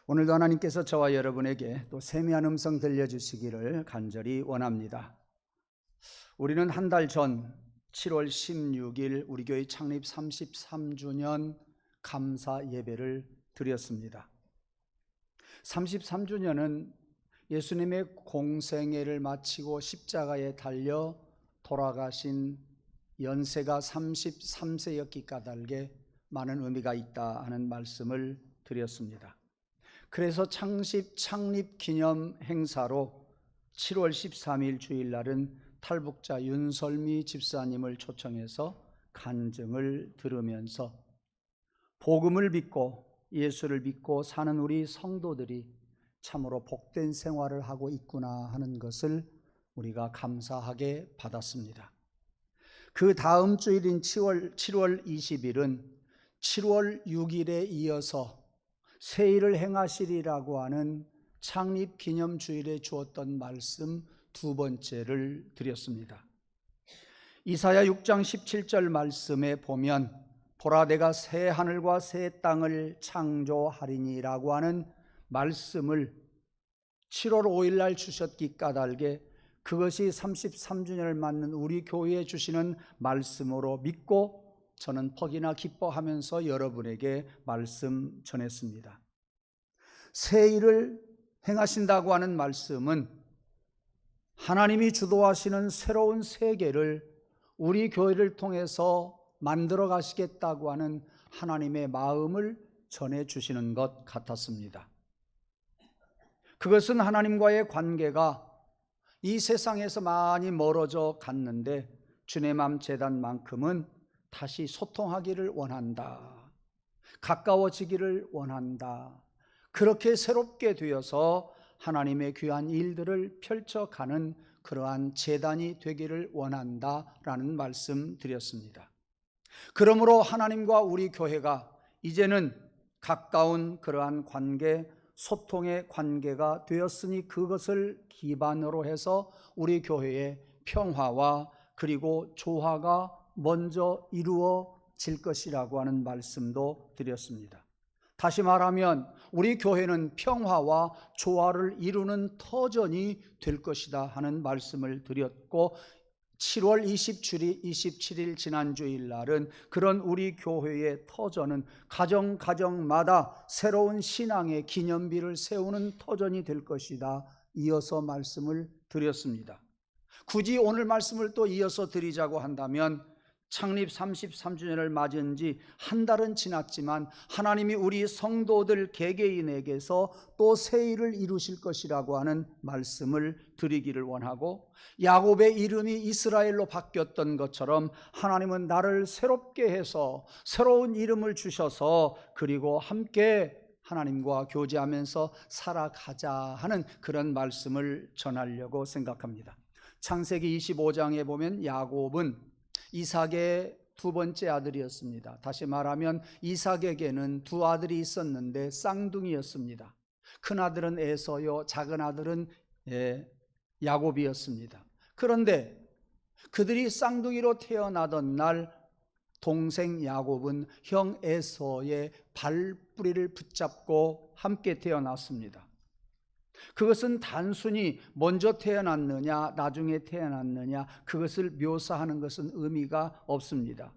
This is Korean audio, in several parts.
오늘도 하나님께서 저와 여러분에게 또 세미한 음성 들려주시기를 간절히 원합니다. 우리는 한 달 전 7월 16일 우리 교회 창립 33주년 감사 예배를 드렸습니다. 33주년은 예수님의 공생애를 마치고 십자가에 달려 돌아가신 연세가 33세였기 까닭에 많은 의미가 있다 하는 말씀을 드렸습니다. 그래서 창립 기념 행사로 7월 13일 주일날은 탈북자 윤설미 집사님을 초청해서 간증을 들으면서 복음을 믿고 예수를 믿고 사는 우리 성도들이 참으로 복된 생활을 하고 있구나 하는 것을 우리가 감사하게 받았습니다. 그 다음 주일인 7월 20일은 7월 6일에 이어서 새 일을 행하시리라고 하는 창립 기념 주일에 주었던 말씀 두 번째를 드렸습니다. 이사야 6장 17절 말씀에 보면 보라 내가 새 하늘과 새 땅을 창조하리니라고 하는 말씀을 7월 5일 날 주셨기 까닭에 그것이 33주년을 맞는 우리 교회에 주시는 말씀으로 믿고 저는 퍽이나 기뻐하면서 여러분에게 말씀 전했습니다. 새 일을 행하신다고 하는 말씀은 하나님이 주도하시는 새로운 세계를 우리 교회를 통해서 만들어 가시겠다고 하는 하나님의 마음을 전해주시는 것 같았습니다. 그것은 하나님과의 관계가 이 세상에서 많이 멀어져 갔는데 주님암 재단만큼은 다시 소통하기를 원한다. 가까워지기를 원한다. 그렇게 새롭게 되어서 하나님의 귀한 일들을 펼쳐가는 그러한 재단이 되기를 원한다라는 말씀 드렸습니다. 그러므로 하나님과 우리 교회가 이제는 가까운 그러한 관계, 소통의 관계가 되었으니 그것을 기반으로 해서 우리 교회의 평화와 그리고 조화가 먼저 이루어질 것이라고 하는 말씀도 드렸습니다. 다시 말하면 우리 교회는 평화와 조화를 이루는 터전이 될 것이다 하는 말씀을 드렸고 7월 27일 지난주일 날은 그런 우리 교회의 터전은 가정마다 새로운 신앙의 기념비를 세우는 터전이 될 것이다 이어서 말씀을 드렸습니다. 굳이 오늘 말씀을 또 이어서 드리자고 한다면 창립 33주년을 맞은 지 한 달은 지났지만 하나님이 우리 성도들 개개인에게서 또 새 일을 이루실 것이라고 하는 말씀을 드리기를 원하고 야곱의 이름이 이스라엘로 바뀌었던 것처럼 하나님은 나를 새롭게 해서 새로운 이름을 주셔서 그리고 함께 하나님과 교제하면서 살아가자 하는 그런 말씀을 전하려고 생각합니다. 창세기 25장에 보면 야곱은 이삭의 두 번째 아들이었습니다. 다시 말하면 이삭에게는 두 아들이 있었는데 쌍둥이였습니다. 큰 아들은 에서요, 작은 아들은 야곱이었습니다. 그런데 그들이 쌍둥이로 태어나던 날 동생 야곱은 형 에서의 발뿌리를 붙잡고 함께 태어났습니다. 그것은 단순히 먼저 태어났느냐 나중에 태어났느냐 그것을 묘사하는 것은 의미가 없습니다.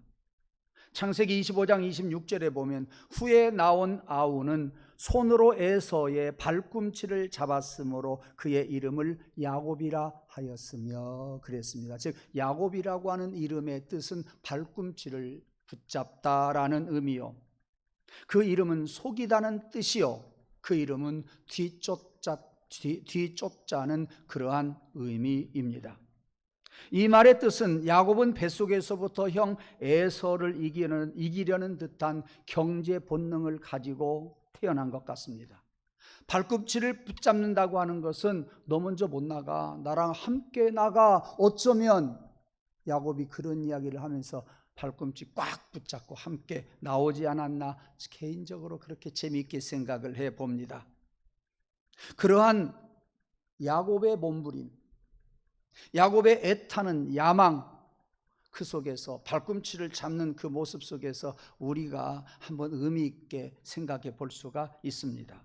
창세기 25장 26절에 보면 후에 나온 아우는 손으로 에서의 발꿈치를 잡았으므로 그의 이름을 야곱이라 하였으며 그랬습니다. 즉 야곱이라고 하는 이름의 뜻은 발꿈치를 붙잡다라는 의미요, 그 이름은 속이다는 뜻이요, 그 이름은 뒤쫓자는 그러한 의미입니다. 이 말의 뜻은 야곱은 뱃속에서부터 형 에서를 이기려는 듯한 경제 본능을 가지고 태어난 것 같습니다. 발꿈치를 붙잡는다고 하는 것은 너 먼저 못 나가, 나랑 함께 나가. 어쩌면 야곱이 그런 이야기를 하면서 발꿈치 꽉 붙잡고 함께 나오지 않았나 개인적으로 그렇게 재미있게 생각을 해봅니다. 그러한 야곱의 몸부림, 야곱의 애타는 야망, 그 속에서 발꿈치를 잡는 그 모습 속에서 우리가 한번 의미 있게 생각해 볼 수가 있습니다.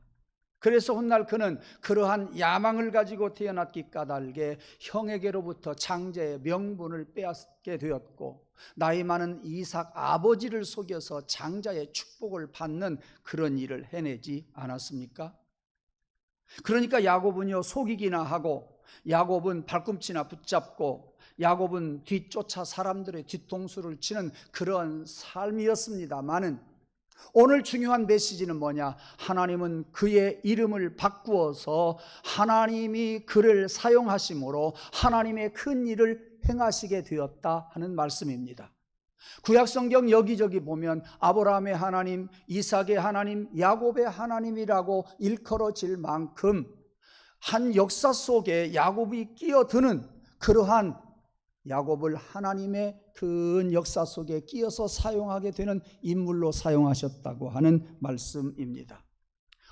그래서 훗날 그는 그러한 야망을 가지고 태어났기 까닭에 형에게로부터 장자의 명분을 빼앗게 되었고, 나이 많은 이삭 아버지를 속여서 장자의 축복을 받는 그런 일을 해내지 않았습니까? 그러니까 야곱은요, 속이기나 하고, 야곱은 발꿈치나 붙잡고, 야곱은 뒤쫓아 사람들의 뒤통수를 치는 그런 삶이었습니다마는, 오늘 중요한 메시지는 뭐냐? 하나님은 그의 이름을 바꾸어서 하나님이 그를 사용하심으로 하나님의 큰 일을 행하시게 되었다 하는 말씀입니다. 구약성경 여기저기 보면 아브라함의 하나님, 이삭의 하나님, 야곱의 하나님이라고 일컬어질 만큼 한 역사 속에 야곱이 끼어드는, 그러한 야곱을 하나님의 큰 역사 속에 끼어서 사용하게 되는 인물로 사용하셨다고 하는 말씀입니다.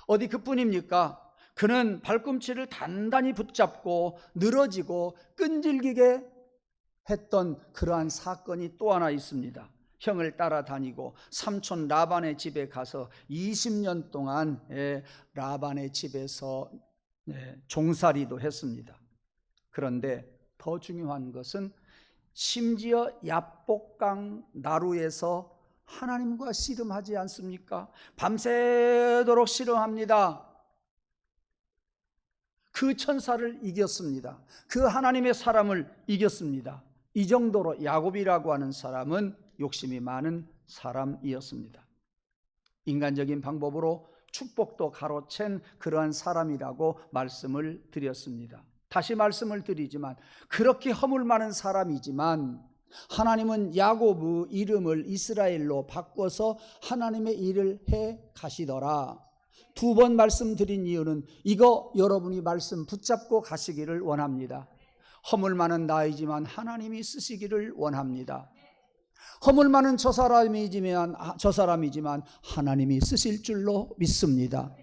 어디 그뿐입니까? 그는 발꿈치를 단단히 붙잡고 늘어지고 끈질기게 했던 그러한 사건이 또 하나 있습니다. 형을 따라다니고 삼촌 라반의 집에 가서 20년 동안 라반의 집에서 종살이도 했습니다. 그런데 더 중요한 것은 심지어 야복강 나루에서 하나님과 씨름하지 않습니까? 밤새도록 씨름합니다. 그 천사를 이겼습니다. 그 하나님의 사람을 이겼습니다. 이 정도로 야곱이라고 하는 사람은 욕심이 많은 사람이었습니다. 인간적인 방법으로 축복도 가로챈 그러한 사람이라고 말씀을 드렸습니다. 다시 말씀을 드리지만, 그렇게 허물 많은 사람이지만 하나님은 야곱의 이름을 이스라엘로 바꿔서 하나님의 일을 해 가시더라. 두 번 말씀드린 이유는 이거 여러분이 말씀 붙잡고 가시기를 원합니다. 허물 많은 나이지만 하나님이 쓰시기를 원합니다. 허물 많은 저 사람이지만 하나님이 쓰실 줄로 믿습니다.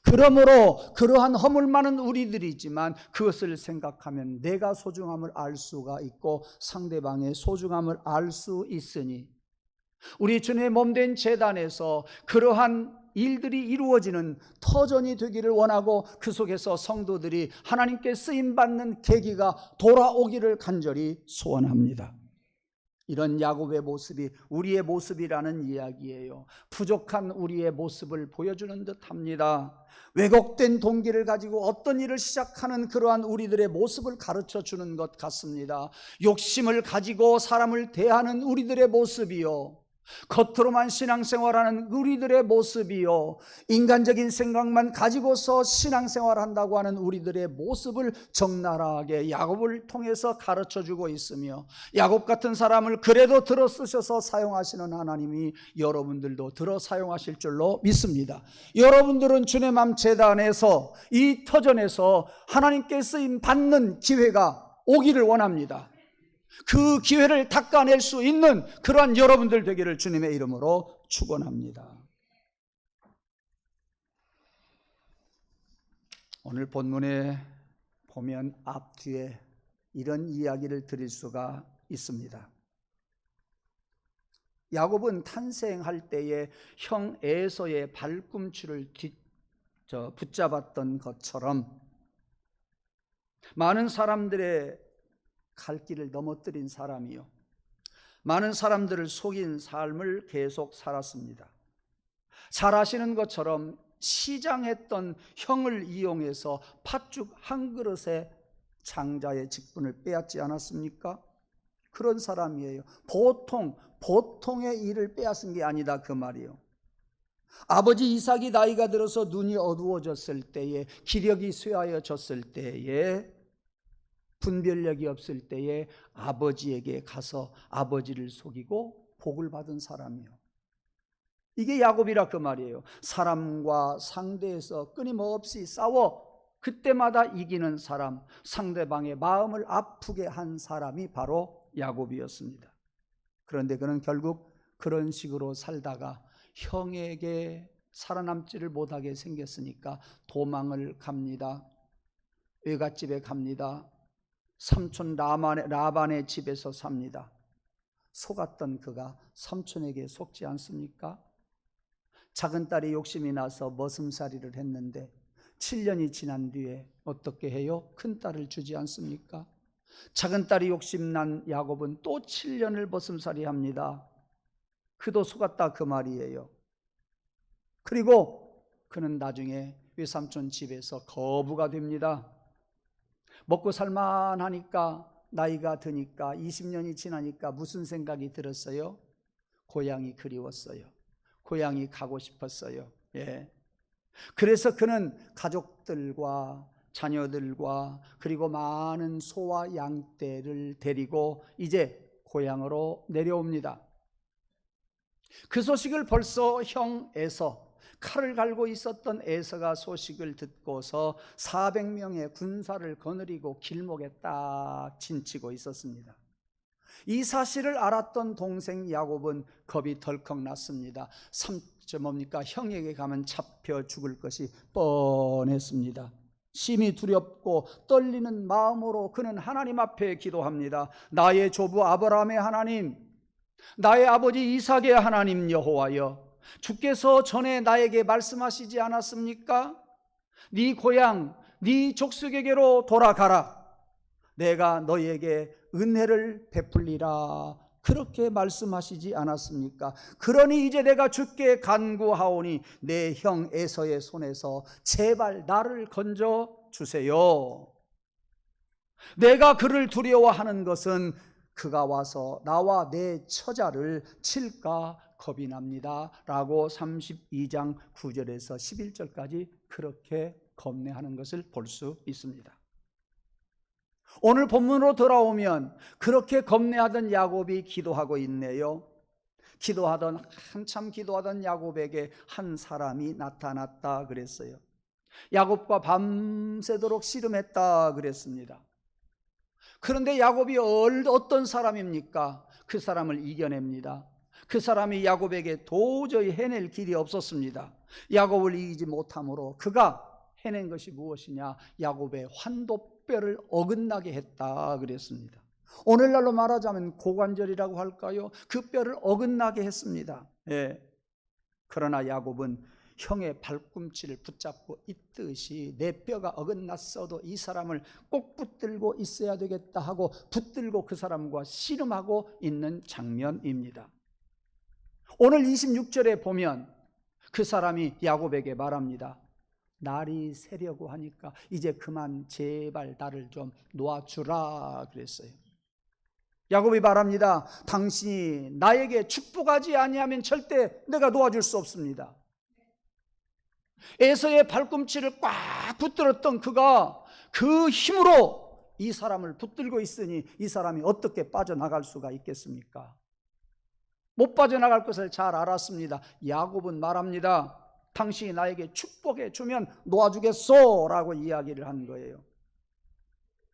그러므로 그러한 허물 많은 우리들이지만 그것을 생각하면 내가 소중함을 알 수가 있고 상대방의 소중함을 알 수 있으니, 우리 주님의 몸된 제단에서 그러한 일들이 이루어지는 터전이 되기를 원하고, 그 속에서 성도들이 하나님께 쓰임받는 계기가 돌아오기를 간절히 소원합니다. 이런 야곱의 모습이 우리의 모습이라는 이야기예요. 부족한 우리의 모습을 보여주는 듯합니다. 왜곡된 동기를 가지고 어떤 일을 시작하는 그러한 우리들의 모습을 가르쳐 주는 것 같습니다. 욕심을 가지고 사람을 대하는 우리들의 모습이요, 겉으로만 신앙생활하는 우리들의 모습이요, 인간적인 생각만 가지고서 신앙생활한다고 하는 우리들의 모습을 적나라하게 야곱을 통해서 가르쳐주고 있으며, 야곱 같은 사람을 그래도 들어 쓰셔서 사용하시는 하나님이 여러분들도 들어 사용하실 줄로 믿습니다. 여러분들은 주의 맘 제단에서, 이 터전에서 하나님께 쓰임 받는 기회가 오기를 원합니다. 그 기회를 닦아낼 수 있는 그러한 여러분들 되기를 주님의 이름으로 축원합니다. 오늘 본문에 보면 앞뒤에 이런 이야기를 드릴 수가 있습니다. 야곱은 탄생할 때에 형 에서의 발꿈치를 붙잡았던 것처럼 많은 사람들의 갈 길을 넘어뜨린 사람이요, 많은 사람들을 속인 삶을 계속 살았습니다. 잘 아시는 것처럼 시장했던 형을 이용해서 팥죽 한 그릇에 장자의 직분을 빼앗지 않았습니까? 그런 사람이에요. 보통의 일을 빼앗은 게 아니다 그 말이에요. 아버지 이삭이 나이가 들어서 눈이 어두워졌을 때에, 기력이 쇠하여졌을 때에, 분별력이 없을 때에 아버지에게 가서 아버지를 속이고 복을 받은 사람이요, 이게 야곱이라 그 말이에요. 사람과 상대에서 끊임없이 싸워 그때마다 이기는 사람, 상대방의 마음을 아프게 한 사람이 바로 야곱이었습니다. 그런데 그는 결국 그런 식으로 살다가 형에게 살아남지를 못하게 생겼으니까 도망을 갑니다. 외갓집에 갑니다. 삼촌 라반의 집에서 삽니다. 속았던 그가 삼촌에게 속지 않습니까? 작은 딸이 욕심이 나서 머슴살이를 했는데 7년이 지난 뒤에 어떻게 해요? 큰 딸을 주지 않습니까? 작은 딸이 욕심난 야곱은 또 7년을 버슴살이합니다. 그도 속았다 그 말이에요. 그리고 그는 나중에 외삼촌 집에서 거부가 됩니다. 먹고 살만하니까, 나이가 드니까, 20년이 지나니까 무슨 생각이 들었어요? 고향이 그리웠어요. 고향이 가고 싶었어요. 그래서 그는 가족들과 자녀들과 그리고 많은 소와 양떼를 데리고 이제 고향으로 내려옵니다. 그 소식을 벌써 형 에서, 칼을 갈고 있었던 에서가 소식을 듣고서 400명의 군사를 거느리고 길목에 딱 진치고 있었습니다. 이 사실을 알았던 동생 야곱은 겁이 덜컥 났습니다. 뭡니까? 형에게 가면 잡혀 죽을 것이 뻔했습니다. 심히 두렵고 떨리는 마음으로 그는 하나님 앞에 기도합니다. 나의 조부 아브라함의 하나님, 나의 아버지 이삭의 하나님 여호와여, 주께서 전에 나에게 말씀하시지 않았습니까? 네 고향, 네 족속에게로 돌아가라. 내가 너희에게 은혜를 베풀리라. 그렇게 말씀하시지 않았습니까? 그러니 이제 내가 주께 간구하오니 내 형 에서의 손에서 제발 나를 건져 주세요. 내가 그를 두려워하는 것은 그가 와서 나와 내 처자를 칠까 겁이 납니다 라고 32장 9절에서 11절까지 그렇게 겁내하는 것을 볼 수 있습니다. 오늘 본문으로 돌아오면 그렇게 겁내하던 야곱이 기도하고 있네요. 한참 기도하던 야곱에게 한 사람이 나타났다 그랬어요. 야곱과 밤새도록 씨름했다 그랬습니다. 그런데 야곱이 어떤 사람입니까? 그 사람을 이겨냅니다. 그 사람이 야곱에게 도저히 해낼 길이 없었습니다. 야곱을 이기지 못함으로 그가 해낸 것이 무엇이냐? 야곱의 환도뼈를 어긋나게 했다 그랬습니다. 오늘날로 말하자면 고관절이라고 할까요? 그 뼈를 어긋나게 했습니다. 그러나 야곱은 형의 발꿈치를 붙잡고 있듯이 내 뼈가 어긋났어도 이 사람을 꼭 붙들고 있어야 되겠다 하고 붙들고 그 사람과 씨름하고 있는 장면입니다. 오늘 26절에 보면 그 사람이 야곱에게 말합니다. 날이 새려고 하니까 이제 그만 제발 나를 좀 놓아주라 그랬어요. 야곱이 말합니다. 당신이 나에게 축복하지 아니하면 절대 내가 놓아줄 수 없습니다. 에서의 발꿈치를 꽉 붙들었던 그가 그 힘으로 이 사람을 붙들고 있으니 이 사람이 어떻게 빠져나갈 수가 있겠습니까? 못 빠져나갈 것을 잘 알았습니다. 야곱은 말합니다. 당신이 나에게 축복해 주면 놓아주겠소 라고 이야기를 한 거예요.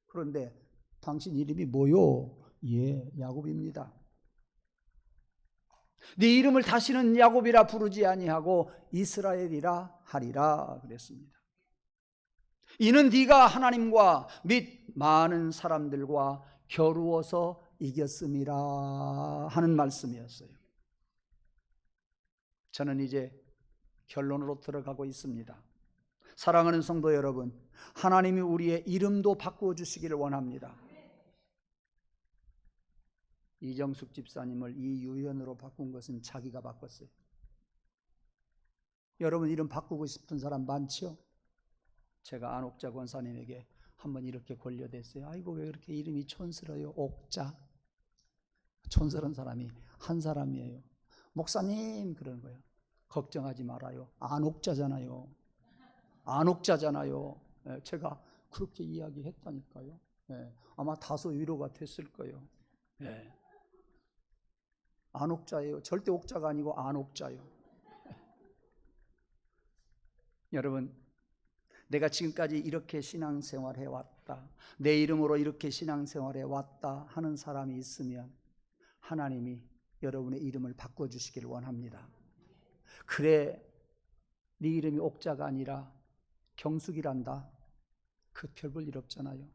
그런데 당신 이름이 뭐요? 야곱입니다. 네 이름을 다시는 야곱이라 부르지 아니하고 이스라엘이라 하리라 그랬습니다. 이는 네가 하나님과 및 많은 사람들과 겨루어서 이겼음이라 하는 말씀이었어요. 저는 이제 결론으로 들어가고 있습니다. 사랑하는 성도 여러분, 하나님이 우리의 이름도 바꾸어 주시기를 원합니다. 이정숙 집사님을 이유연으로 바꾼 것은 자기가 바꿨어요. 여러분 이름 바꾸고 싶은 사람 많죠? 제가 안옥자 권사님에게 한번 이렇게 권려됐어요. 아이고 왜 그렇게 이름이 촌스러워요? 옥자. 촌스러운 사람이 한 사람이에요. 목사님 그러는 거예요. 걱정하지 말아요. 안옥자잖아요. 안옥자잖아요. 제가 그렇게 이야기했다니까요. 아마 다소 위로가 됐을 거예요. 안옥자예요. 절대 옥자가 아니고 안옥자요. 여러분, 내가 지금까지 이렇게 신앙생활 해왔다, 내 이름으로 이렇게 신앙생활 해왔다 하는 사람이 있으면 하나님이 여러분의 이름을 바꿔주시기를 원합니다. 그래, 네 이름이 옥자가 아니라 경숙이란다. 그 별 볼 일 없잖아요.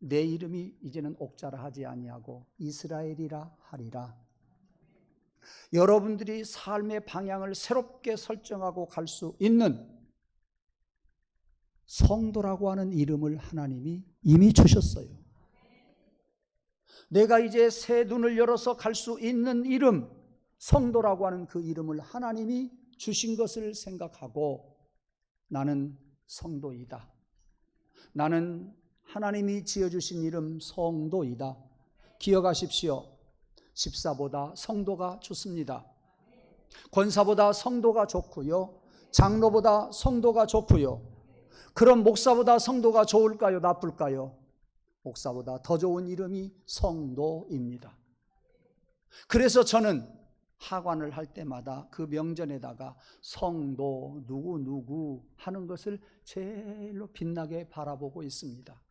내 이름이 이제는 옥자라 하지 아니하고 이스라엘이라 하리라. 여러분들이 삶의 방향을 새롭게 설정하고 갈 수 있는 성도라고 하는 이름을 하나님이 이미 주셨어요. 내가 이제 새 눈을 열어서 갈 수 있는 이름, 성도라고 하는 그 이름을 하나님이 주신 것을 생각하고 나는 성도이다. 나는 하나님이 지어주신 이름 성도이다. 기억하십시오. 집사보다 성도가 좋습니다. 권사보다 성도가 좋고요. 장로보다 성도가 좋고요. 그럼 목사보다 성도가 좋을까요? 나쁠까요? 목사보다 더 좋은 이름이 성도입니다. 그래서 저는 하관을 할 때마다 그 명전에다가 성도 누구 하는 것을 제일로 빛나게 바라보고 있습니다.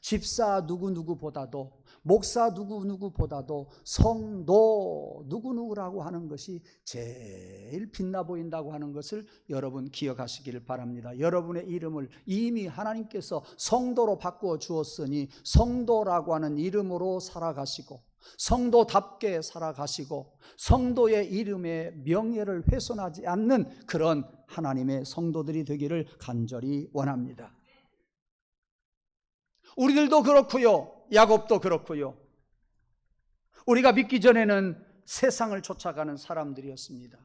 집사 누구보다도, 목사 누구보다도 성도 누구라고 하는 것이 제일 빛나 보인다고 하는 것을 여러분 기억하시기를 바랍니다. 여러분의 이름을 이미 하나님께서 성도로 바꾸어 주었으니 성도라고 하는 이름으로 살아가시고, 성도답게 살아가시고, 성도의 이름의 명예를 훼손하지 않는 그런 하나님의 성도들이 되기를 간절히 원합니다. 우리들도 그렇고요, 야곱도 그렇고요. 우리가 믿기 전에는 세상을 쫓아가는 사람들이었습니다.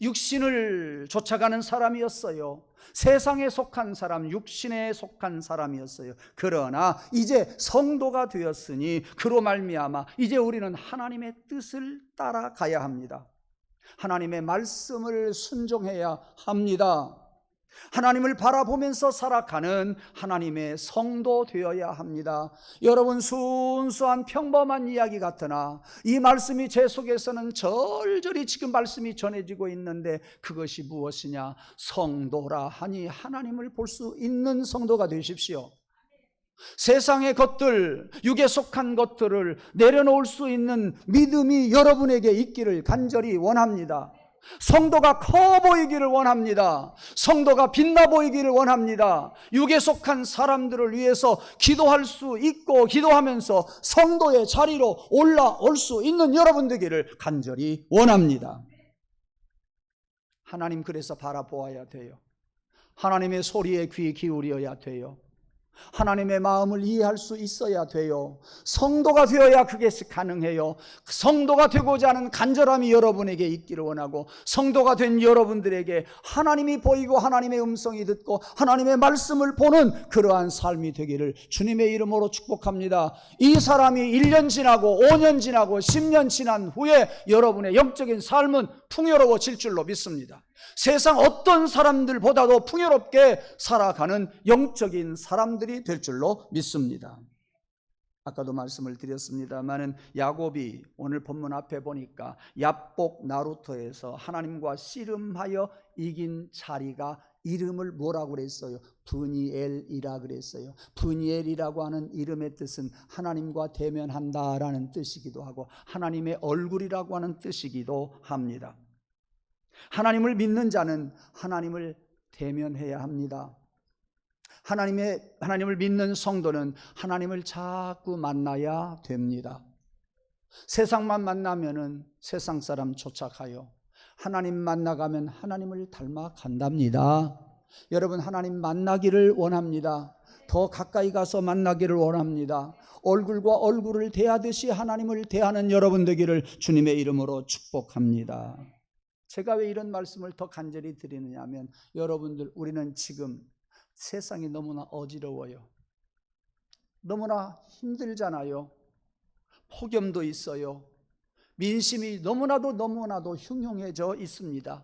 육신을 쫓아가는 사람이었어요. 세상에 속한 사람, 육신에 속한 사람이었어요. 그러나 이제 성도가 되었으니 그로 말미암아 이제 우리는 하나님의 뜻을 따라가야 합니다. 하나님의 말씀을 순종해야 합니다. 하나님을 바라보면서 살아가는 하나님의 성도 되어야 합니다. 여러분, 순수한 평범한 이야기 같으나 이 말씀이 제 속에서는 절절히 지금 말씀이 전해지고 있는데, 그것이 무엇이냐? 성도라 하니 하나님을 볼 수 있는 성도가 되십시오. 세상의 것들, 육에 속한 것들을 내려놓을 수 있는 믿음이 여러분에게 있기를 간절히 원합니다. 성도가 커 보이기를 원합니다. 성도가 빛나 보이기를 원합니다. 육에 속한 사람들을 위해서 기도할 수 있고, 기도하면서 성도의 자리로 올라올 수 있는 여러분 되기를 간절히 원합니다. 하나님 그래서 바라보아야 돼요. 하나님의 소리에 귀 기울여야 돼요. 하나님의 마음을 이해할 수 있어야 돼요. 성도가 되어야 그게 가능해요. 성도가 되고자 하는 간절함이 여러분에게 있기를 원하고, 성도가 된 여러분들에게 하나님이 보이고 하나님의 음성이 듣고 하나님의 말씀을 보는 그러한 삶이 되기를 주님의 이름으로 축복합니다. 이 사람이 1년 지나고 5년 지나고 10년 지난 후에 여러분의 영적인 삶은 풍요로워질 줄로 믿습니다. 세상 어떤 사람들보다도 풍요롭게 살아가는 영적인 사람들이 될 줄로 믿습니다. 아까도 말씀을 드렸습니다마는 야곱이 오늘 본문 앞에 보니까 야복 나루터에서 하나님과 씨름하여 이긴 자리가 이름을 뭐라고 그랬어요? 브니엘이라 그랬어요. 브니엘이라고 하는 이름의 뜻은 하나님과 대면한다라는 뜻이기도 하고 하나님의 얼굴이라고 하는 뜻이기도 합니다. 하나님을 믿는 자는 하나님을 대면해야 합니다. 하나님을 믿는 성도는 하나님을 자꾸 만나야 됩니다. 세상만 만나면은 세상 사람 쫓아가요. 하나님 만나가면 하나님을 닮아간답니다. 여러분, 하나님 만나기를 원합니다. 더 가까이 가서 만나기를 원합니다. 얼굴과 얼굴을 대하듯이 하나님을 대하는 여러분 되기를 주님의 이름으로 축복합니다. 제가 왜 이런 말씀을 더 간절히 드리느냐 하면, 여러분들, 우리는 지금 세상이 너무나 어지러워요. 너무나 힘들잖아요. 폭염도 있어요. 민심이 너무나도 흉흉해져 있습니다.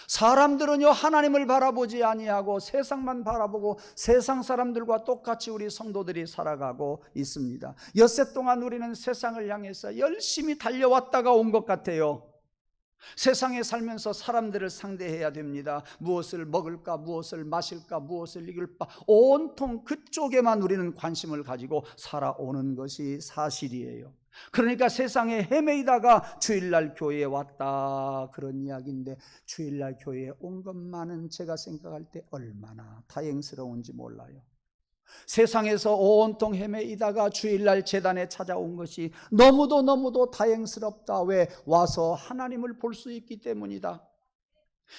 사람들은요, 하나님을 바라보지 아니하고 세상만 바라보고 세상 사람들과 똑같이 우리 성도들이 살아가고 있습니다. 엿새 동안 우리는 세상을 향해서 열심히 달려왔다가 온 것 같아요. 세상에 살면서 사람들을 상대해야 됩니다. 무엇을 먹을까, 무엇을 마실까, 무엇을 입을까, 온통 그쪽에만 우리는 관심을 가지고 살아오는 것이 사실이에요. 그러니까 세상에 헤매이다가 주일날 교회에 왔다, 그런 이야기인데, 주일날 교회에 온 것만은 제가 생각할 때 얼마나 다행스러운지 몰라요. 세상에서 온통 헤매이다가 주일날 제단에 찾아온 것이 너무도 다행스럽다. 왜? 와서 하나님을 볼 수 있기 때문이다.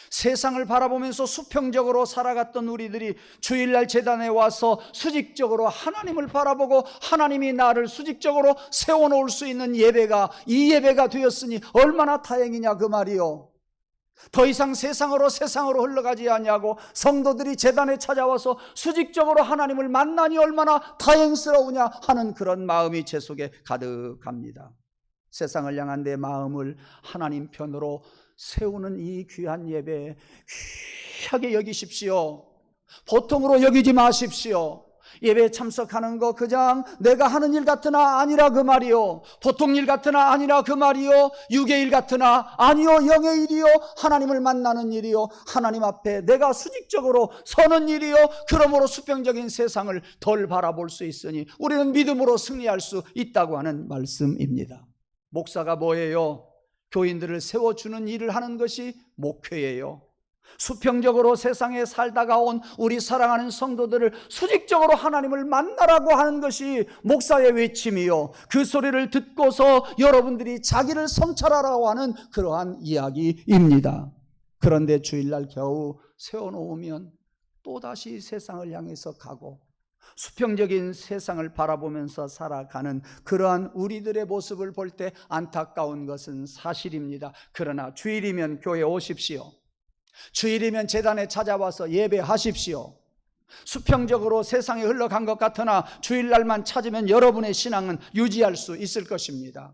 세상을 바라보면서 수평적으로 살아갔던 우리들이 주일날 제단에 와서 수직적으로 하나님을 바라보고 하나님이 나를 수직적으로 세워놓을 수 있는 예배가 이 예배가 되었으니 얼마나 다행이냐 그 말이요. 더 이상 세상으로 흘러가지 아니하고 성도들이 제단에 찾아와서 수직적으로 하나님을 만나니 얼마나 다행스러우냐 하는 그런 마음이 제 속에 가득합니다. 세상을 향한 내 마음을 하나님 편으로 세우는 이 귀한 예배 귀하게 여기십시오. 보통으로 여기지 마십시오. 예배에 참석하는 거 그냥 내가 하는 일 같으나 아니라 그 말이요. 보통 일 같으나 아니라 그 말이요. 육의 일 같으나 아니요. 영의 일이요. 하나님을 만나는 일이요. 하나님 앞에 내가 수직적으로 서는 일이요. 그러므로 수평적인 세상을 덜 바라볼 수 있으니 우리는 믿음으로 승리할 수 있다고 하는 말씀입니다. 목사가 뭐예요? 교인들을 세워주는 일을 하는 것이 목회예요. 수평적으로 세상에 살다가 온 우리 사랑하는 성도들을 수직적으로 하나님을 만나라고 하는 것이 목사의 외침이요. 그 소리를 듣고서 여러분들이 자기를 성찰하라고 하는 그러한 이야기입니다. 그런데 주일날 겨우 세워놓으면 또다시 세상을 향해서 가고 수평적인 세상을 바라보면서 살아가는 그러한 우리들의 모습을 볼 때 안타까운 것은 사실입니다. 그러나 주일이면 교회에 오십시오. 주일이면 제단에 찾아와서 예배하십시오. 수평적으로 세상에 흘러간 것 같으나 주일날만 찾으면 여러분의 신앙은 유지할 수 있을 것입니다.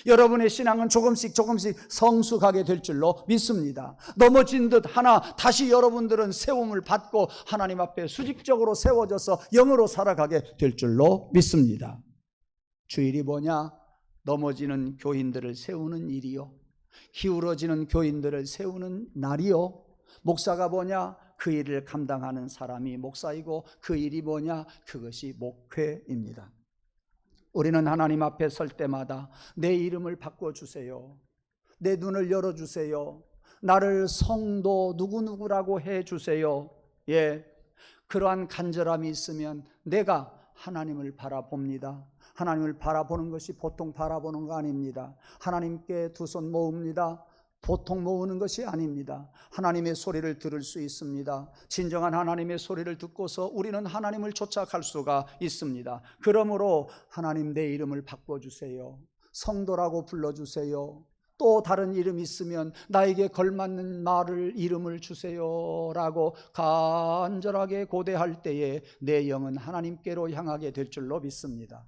여러분의 신앙은 조금씩 성숙하게 될 줄로 믿습니다. 넘어진 듯 하나 다시 여러분들은 세움을 받고 하나님 앞에 수직적으로 세워져서 영으로 살아가게 될 줄로 믿습니다. 주일이 뭐냐? 넘어지는 교인들을 세우는 일이요. 기울어지는 교인들을 세우는 날이요. 목사가 뭐냐? 그 일을 감당하는 사람이 목사이고 그 일이 뭐냐? 그것이 목회입니다. 우리는 하나님 앞에 설 때마다 내 이름을 바꿔주세요. 내 눈을 열어주세요. 나를 성도 누구누구라고 해주세요. 예, 그러한 간절함이 있으면 내가 하나님을 바라봅니다. 하나님을 바라보는 것이 보통 바라보는 거 아닙니다. 하나님께 두 손 모읍니다. 보통 모으는 것이 아닙니다. 하나님의 소리를 들을 수 있습니다. 진정한 하나님의 소리를 듣고서 우리는 하나님을 쫓아갈 수가 있습니다. 그러므로 하나님 내 이름을 바꿔주세요. 성도라고 불러주세요. 또 다른 이름 있으면 나에게 걸맞는 말을 이름을 주세요라고 간절하게 고대할 때에 내 영은 하나님께로 향하게 될 줄로 믿습니다.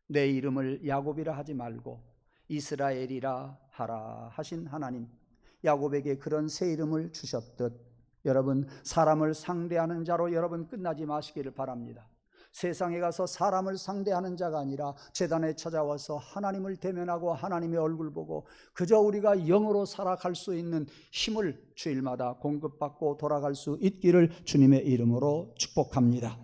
내 이름을 야곱이라 하지 말고 이스라엘이라 하라 하신 하나님, 야곱에게 그런 새 이름을 주셨듯 여러분 사람을 상대하는 자로 여러분 끝나지 마시기를 바랍니다. 세상에 가서 사람을 상대하는 자가 아니라 제단에 찾아와서 하나님을 대면하고 하나님의 얼굴 보고 그저 우리가 영으로 살아갈 수 있는 힘을 주일마다 공급받고 돌아갈 수 있기를 주님의 이름으로 축복합니다.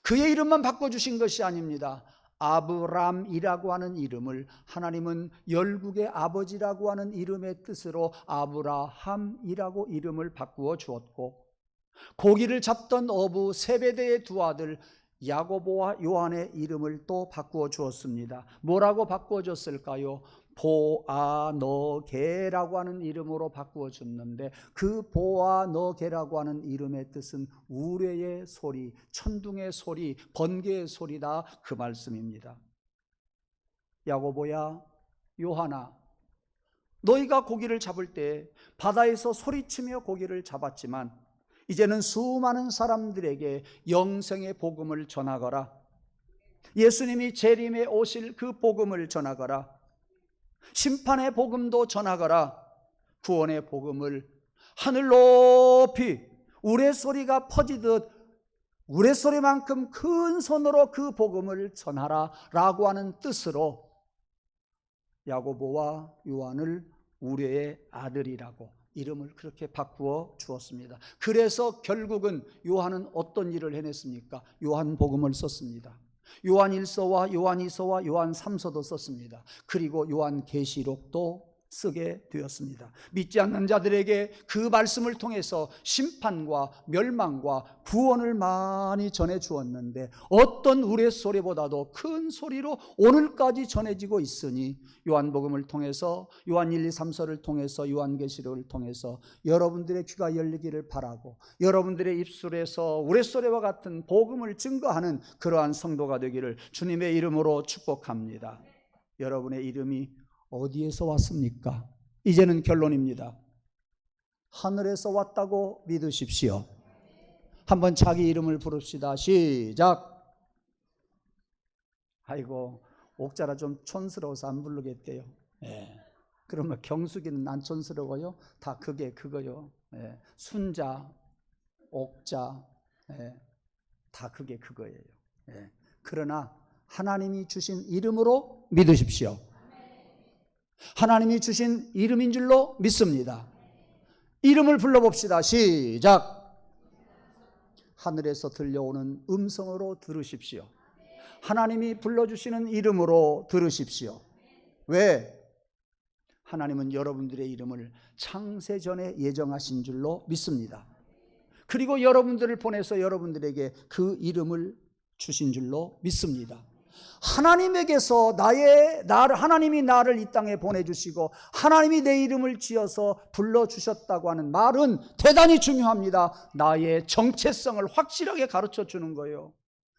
그의 이름만 바꿔주신 것이 아닙니다. 아브람이라고 하는 이름을 하나님은 열국의 아버지라고 하는 이름의 뜻으로 아브라함이라고 이름을 바꾸어 주었고, 고기를 잡던 어부 세베대의 두 아들 야고보와 요한의 이름을 또 바꾸어 주었습니다. 뭐라고 바꾸어 줬을까요? 보아너게라고 하는 이름으로 바꾸어 줬는데 그 보아너게라고 하는 이름의 뜻은 우레의 소리, 천둥의 소리, 번개의 소리다 그 말씀입니다. 야고보야, 요한아, 너희가 고기를 잡을 때 바다에서 소리치며 고기를 잡았지만 이제는 수많은 사람들에게 영생의 복음을 전하거라. 예수님이 재림에 오실 그 복음을 전하거라. 심판의 복음도 전하거라. 구원의 복음을 하늘 높이 우레소리가 퍼지듯 우레소리만큼 큰 손으로 그 복음을 전하라 라고 하는 뜻으로 야고보와 요한을 우레의 아들이라고 이름을 그렇게 바꾸어 주었습니다. 그래서 결국은 요한은 어떤 일을 해냈습니까? 요한복음을 썼습니다. 요한 1서와 요한 2서와 요한 3서도 썼습니다. 그리고 요한 계시록도 쓰게 되었습니다. 믿지 않는 자들에게 그 말씀을 통해서 심판과 멸망과 구원을 많이 전해 주었는데 어떤 우레소리보다도 큰 소리로 오늘까지 전해지고 있으니 요한복음을 통해서 요한 1, 2, 3서를 통해서 요한계시록을 통해서 여러분들의 귀가 열리기를 바라고 여러분들의 입술에서 우레소리와 같은 복음을 증거하는 그러한 성도가 되기를 주님의 이름으로 축복합니다. 여러분의 이름이 어디에서 왔습니까? 이제는 결론입니다. 하늘에서 왔다고 믿으십시오. 한번 자기 이름을 부릅시다. 시작. 아이고, 옥자라 좀 촌스러워서 안 부르겠대요. 그러면 경숙이는 안 촌스러워요? 다 그게 그거요. 순자, 옥자, 다 그게 그거예요. 그러나 하나님이 주신 이름으로 믿으십시오. 하나님이 주신 이름인 줄로 믿습니다. 이름을 불러봅시다. 시작. 하늘에서 들려오는 음성으로 들으십시오. 하나님이 불러주시는 이름으로 들으십시오. 왜? 하나님은 여러분들의 이름을 창세전에 예정하신 줄로 믿습니다. 그리고 여러분들을 보내서 여러분들에게 그 이름을 주신 줄로 믿습니다. 하나님에게서 하나님이 나를 이 땅에 보내주시고 하나님이 내 이름을 지어서 불러주셨다고 하는 말은 대단히 중요합니다. 나의 정체성을 확실하게 가르쳐 주는 거예요.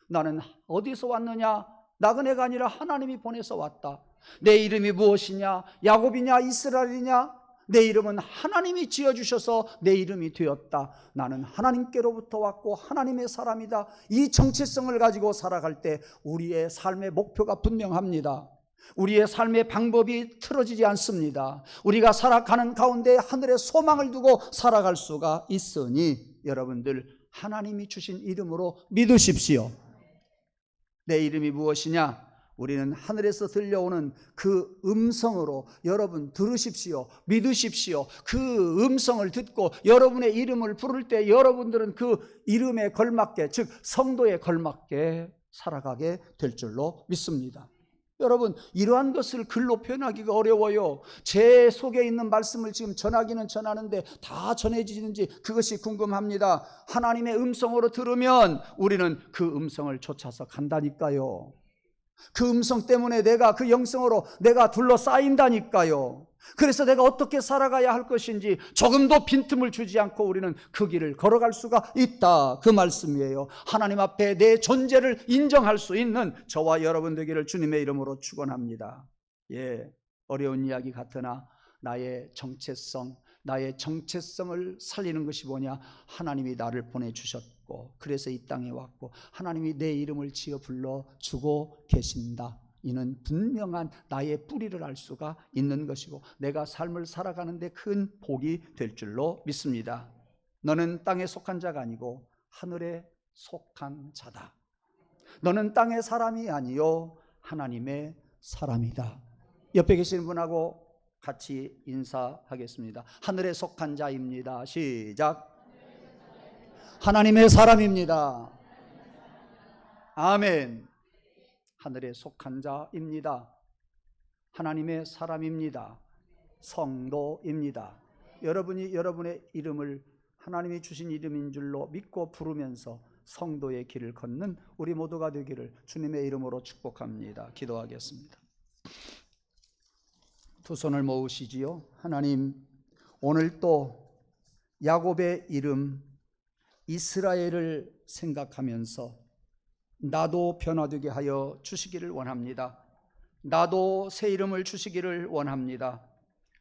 나는 어디서 왔느냐? 나그네가 아니라 하나님이 보내서 왔다. 내 이름이 무엇이냐? 야곱이냐? 이스라엘이냐? 내 이름은 하나님이 지어주셔서 내 이름이 되었다. 나는 하나님께로부터 왔고 하나님의 사람이다. 이 정체성을 가지고 살아갈 때 우리의 삶의 목표가 분명합니다. 우리의 삶의 방법이 틀어지지 않습니다. 우리가 살아가는 가운데 하늘의 소망을 두고 살아갈 수가 있으니 여러분들 하나님이 주신 이름으로 믿으십시오. 내 이름이 무엇이냐? 우리는 하늘에서 들려오는 그 음성으로 여러분 들으십시오. 믿으십시오. 그 음성을 듣고 여러분의 이름을 부를 때 여러분들은 그 이름에 걸맞게, 즉 성도에 걸맞게 살아가게 될 줄로 믿습니다. 여러분, 이러한 것을 글로 표현하기가 어려워요. 제 속에 있는 말씀을 지금 전하기는 전하는데 다 전해지는지 그것이 궁금합니다. 하나님의 음성으로 들으면 우리는 그 음성을 쫓아서 간다니까요. 그 음성 때문에 내가 그 영성으로 내가 둘러싸인다니까요. 그래서 내가 어떻게 살아가야 할 것인지 조금도 빈틈을 주지 않고 우리는 그 길을 걸어갈 수가 있다, 그 말씀이에요. 하나님 앞에 내 존재를 인정할 수 있는 저와 여러분 되기를 주님의 이름으로 축원합니다. 어려운 이야기 같으나 나의 정체성을 살리는 것이 뭐냐? 하나님이 나를 보내주셨고 그래서 이 땅에 왔고 하나님이 내 이름을 지어 불러주고 계신다. 이는 분명한 나의 뿌리를 알 수가 있는 것이고 내가 삶을 살아가는데 큰 복이 될 줄로 믿습니다. 너는 땅에 속한 자가 아니고 하늘에 속한 자다. 너는 땅의 사람이 아니요 하나님의 사람이다. 옆에 계시는 분하고 같이 인사하겠습니다. 하늘에 속한 자입니다. 시작. 하나님의 사람입니다. 아멘. 하늘에 속한 자입니다. 하나님의 사람입니다. 성도입니다. 여러분이 여러분의 이름을 하나님이 주신 이름인 줄로 믿고 부르면서 성도의 길을 걷는 우리 모두가 되기를 주님의 이름으로 축복합니다. 기도하겠습니다. 두 손을 모으시지요. 하나님, 오늘 또 야곱의 이름 이스라엘을 생각하면서 나도 변화되게 하여 주시기를 원합니다. 나도 새 이름을 주시기를 원합니다.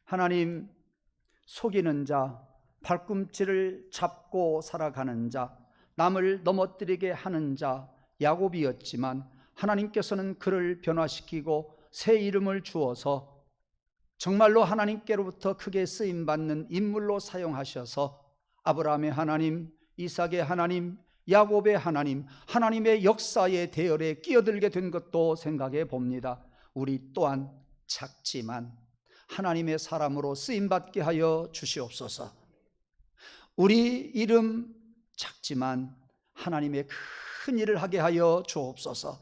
하나님, 속이는 자, 발꿈치를 잡고 살아가는 자, 남을 넘어뜨리게 하는 자 야곱이었지만 하나님께서는 그를 변화시키고 새 이름을 주어서 정말로 하나님께로부터 크게 쓰임받는 인물로 사용하셔서 아브라함의 하나님, 이삭의 하나님, 야곱의 하나님, 하나님의 역사의 대열에 끼어들게 된 것도 생각해 봅니다. 우리 또한 작지만 하나님의 사람으로 쓰임받게 하여 주시옵소서. 우리 이름 작지만 하나님의 큰 일을 하게 하여 주옵소서.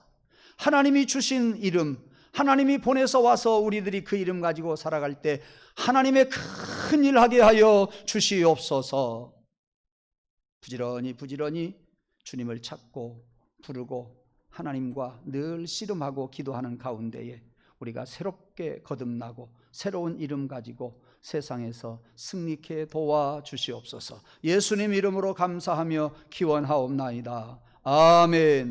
하나님이 주신 이름, 하나님이 보내서 와서 우리들이 그 이름 가지고 살아갈 때 하나님의 큰 일 하게 하여 주시옵소서. 부지런히 주님을 찾고 부르고 하나님과 늘 씨름하고 기도하는 가운데에 우리가 새롭게 거듭나고 새로운 이름 가지고 세상에서 승리케 도와주시옵소서. 예수님 이름으로 감사하며 기원하옵나이다. 아멘.